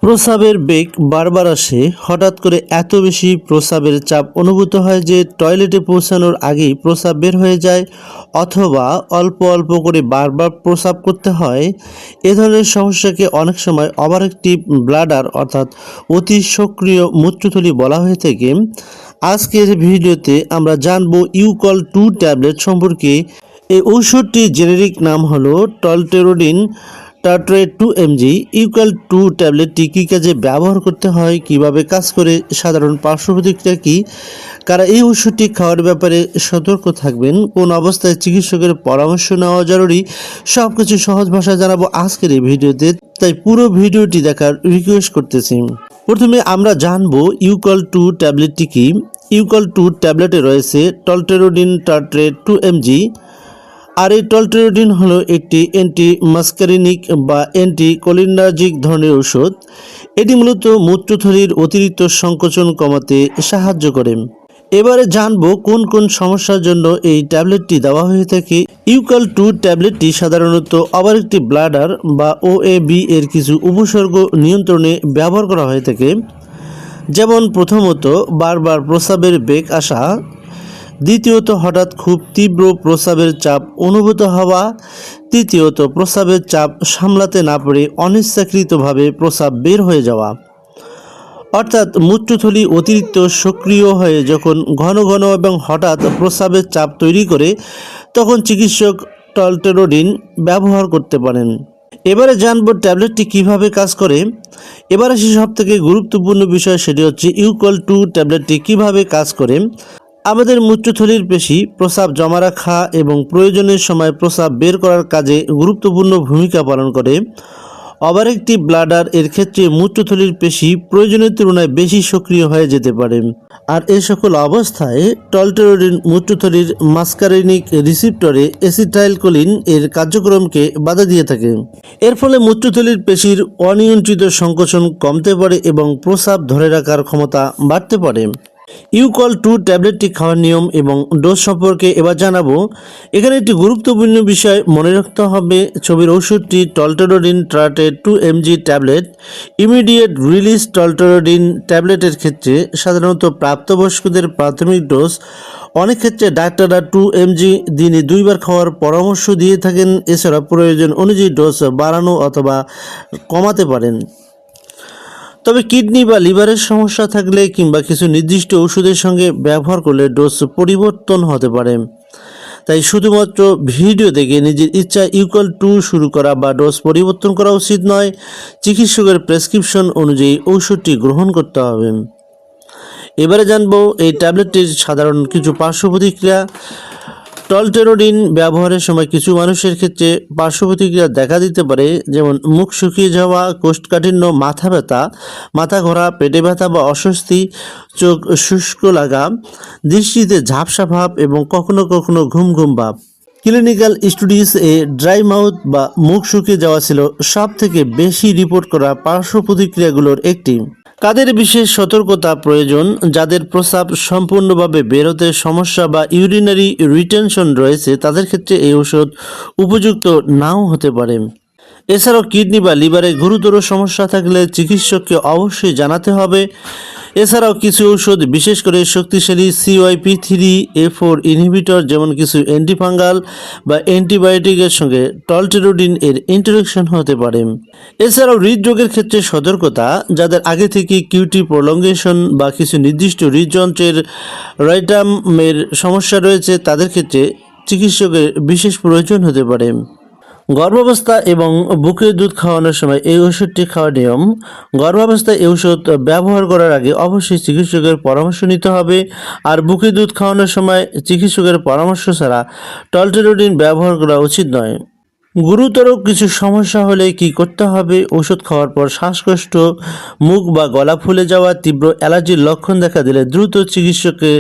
প্রস্রাবের বেগ বারবার আসে। হঠাৎ করে এত বেশি প্রস্রাবের চাপ অনুভূত হয় যে টয়লেটে পৌঁছানোর আগেই প্রস্রাব বের হয়ে যায়, অথবা অল্প অল্প করে বারবার প্রস্রাব করতে হয়। এ ধরনের সমস্যাকে অনেক সময় ওভারঅ্যাক্টিভ ব্লাডার অর্থাৎ অতি সক্রিয় মূত্রথলি বলা হয়ে থাকে। আজকের ভিডিওতে আমরা জানবো ইউকল-2 ট্যাবলেট সম্পর্কে। এই ঔষধটির জেনেরিক নাম হলো টলটেরোডিন টার্ট্রেট 2 mg। ইউকল-2 ট্যাবলেটটি কী কাজে ব্যবহার করতে হয়, কিভাবে কাজ করে, সাধারণ পার্শ্ব প্রতিক্রিয়া কী, কারা এই ওষুধটি খাওয়ার ব্যাপারে সতর্ক থাকবেন, কোন অবস্থায় চিকিৎসকের পরামর্শ নেওয়া জরুরি, সব কিছু সহজ ভাষায় জানাবো আজকের এই ভিডিওতে। তাই পুরো ভিডিওটি দেখার রিকোয়েস্ট করতেছি। প্রথমে আমরা জানবো ইউকল-2 ট্যাবলেটটি কী। ইউকল-2 ট্যাবলেটে রয়েছে টলটেরোডিন টার্ট্রেট 2 mg। আর এই টলটেরোডিন হলো একটি অ্যান্টিমাস্কারিনিক বা অ্যান্টিকোলিনার্জিক ধরনের ঔষধ। এটি মূলত মূত্রথলির অতিরিক্ত সংকোচন কমাতে সাহায্য করে। এবারে জানবো কোন কোন সমস্যার জন্য এই ট্যাবলেটটি দেওয়া হয়ে থাকে। ইউকল-2 ট্যাবলেটটি সাধারণত ওভারঅ্যাক্টিভ ব্লাডার বা ওএবি এর কিছু উপসর্গ নিয়ন্ত্রণে ব্যবহার করা হয়ে থাকে, যেমন প্রথমত বারবার প্রস্রাবের বেগ আসা, দ্বিতীয়ত হঠাৎ খুব তীব্র প্রস্রাবের চাপ অনুভূত হওয়া, তৃতীয়ত প্রস্রাবের চাপ সামলাতে না পারে অনিচ্ছাকৃতভাবে প্রস্রাব বের হয়ে যাওয়া। অর্থাৎ মূত্রথলি অতিরিক্ত সক্রিয় হয়ে যখন ঘন ঘন এবং হঠাৎ প্রস্রাবের চাপ তৈরি করে, তখন চিকিৎসক টলটেরোডিন ব্যবহার করতে পারেন। এবারে জানবো ট্যাবলেটটি কিভাবে কাজ করে। এবার আসি সবথেকে গুরুত্বপূর্ণ বিষয়, সেটি হচ্ছে ইউকল-2 ট্যাবলেটটি কিভাবে কাজ করে। আমাদের মূত্রথলির পেশি প্রস্রাব জমা রাখা এবং প্রয়োজনের সময় প্রস্রাব বের করার কাজে গুরুত্বপূর্ণ ভূমিকা পালন করে। ওভারঅ্যাক্টিভ ব্লাডার এর ক্ষেত্রে মূত্রথলির পেশি প্রয়োজনের তুলনায় বেশি সক্রিয় হয়ে যেতে পারে। আর এই সকল অবস্থায় টলটেরোডিন মূত্রথলির মাস্কারিনিক রিসিপ্টরে অ্যাসিটাইলকোলিন এর কার্যক্রমকে বাধা দিয়ে থাকে। এর ফলে মূত্রথলির পেশির অনিয়ন্ত্রিত সংকোচন কমতে পারে এবং প্রস্রাব ধরে রাখার ক্ষমতা বাড়তে পারে। ইউকল-2 ট্যাবলেটটি খাওয়ার নিয়ম এবং ডোজ সম্পর্কে এবার জানাবো। এখানে একটি গুরুত্বপূর্ণ বিষয় মনে রাখতে হবে, ছবির ওষুধটি টলটেরোডিন টার্ট্রেট 2 mg ট্যাবলেট। ইমিডিয়েট রিলিজ টলটেরোডিন ট্যাবলেটের ক্ষেত্রে সাধারণত প্রাপ্তবয়স্কদের প্রাথমিক ডোজ। অনেক ক্ষেত্রে ডাক্তাররা 2 mg দিনে 2 বার খাওয়ার পরামর্শ দিয়ে থাকেন। এছাড়া প্রয়োজন অনুযায়ী ডোজ বাড়ানো অথবা কমাতে পারেন। তবে কিডনি বা লিভারের সমস্যা থাকলে কিংবা কিছু নির্দিষ্ট ওষুধের সঙ্গে ব্যবহার করলে ডোজ পরিবর্তন হতে পারে। তাই শুধুমাত্র ভিডিও দেখে নিজের ইচ্ছা ইউকল-2 শুরু করা বা ডোজ পরিবর্তন করা উচিত নয়। চিকিৎসকের প্রেসক্রিপশন অনুযায়ী ঔষধটি গ্রহণ করতে হবে। এবারে জানবো এই ট্যাবলেটটির সাধারণ কিছু পার্শ্ব প্রতিক্রিয়া। টলটেরোডিন ব্যবহারের সময় কিছু মানুষের ক্ষেত্রে পার্শ্ব প্রতিক্রিয়া দেখা দিতে পারে, যেমন মুখ শুকিয়ে যাওয়া, কোষ্ঠকাঠিন্য, মাথা ব্যথা, মাথা ঘোরা, পেটে ব্যথা বা অস্বস্তি, চোখ শুষ্ক লাগা, দৃষ্টিতে ঝাপসা ভাব এবং কখনো কখনো ঘুম ঘুম ভাব। ক্লিনিক্যাল স্টাডিজ এ ড্রাই মাউথ বা মুখ শুকিয়ে যাওয়া ছিল সব থেকে বেশি রিপোর্ট করা পার্শ্ব প্রতিক্রিয়াগুলোর একটি। কাদের বিশেষ সতর্কতা প্রয়োজন? যাদের প্রস্রাব সম্পূর্ণভাবে বেরোতে সমস্যা বা ইউরিনারি রিটেনশন রয়েছে, তাদের ক্ষেত্রে এই ওষুধ উপযুক্ত নাও হতে পারে। এছাড়াও কিডনি বা লিভারে গুরুতর সমস্যা থাকলে চিকিৎসককে অবশ্যই জানাতে হবে। এছাড়াও কিছু ঔষধ, বিশেষ করে শক্তিশালী CYP3A4 ইনহিবিটর, যেমন কিছু অ্যান্টিফাঙ্গাল বা অ্যান্টিবায়োটিকের সঙ্গে টলটেরোডিন এর ইন্টারেকশন হতে পারে। এছাড়াও হৃদরোগের ক্ষেত্রে সতর্কতা, যাদের আগে থেকে কিউটি প্রলঙ্গেশন বা কিছু নির্দিষ্ট হৃদযন্ত্রের রাইটামের সমস্যা রয়েছে, তাদের ক্ষেত্রে চিকিৎসকের বিশেষ প্রয়োজন হতে পারে। গর্ভাবস্থা এবং বুকের দুধ খাওয়ানোর সময় এই ওষুধটি খাওয়ার নিয়ম। গর্ভাবস্থায় এই ওষুধ ব্যবহার করার আগে অবশ্যই চিকিৎসকের পরামর্শ নিতে হবে। আর বুকের দুধ খাওয়ানোর সময় চিকিৎসকের পরামর্শ ছাড়া টলটেরোডিন ব্যবহার করা উচিত নয়। গুরুতর কিছু সমস্যা হলে কি করতে হবে? ওষুধ খাওয়ার পর শ্বাসকষ্ট, মুখ বা গলা ফুলে যাওয়া, তীব্র অ্যালার্জির লক্ষণ দেখা দিলে দ্রুত চিকিৎসককে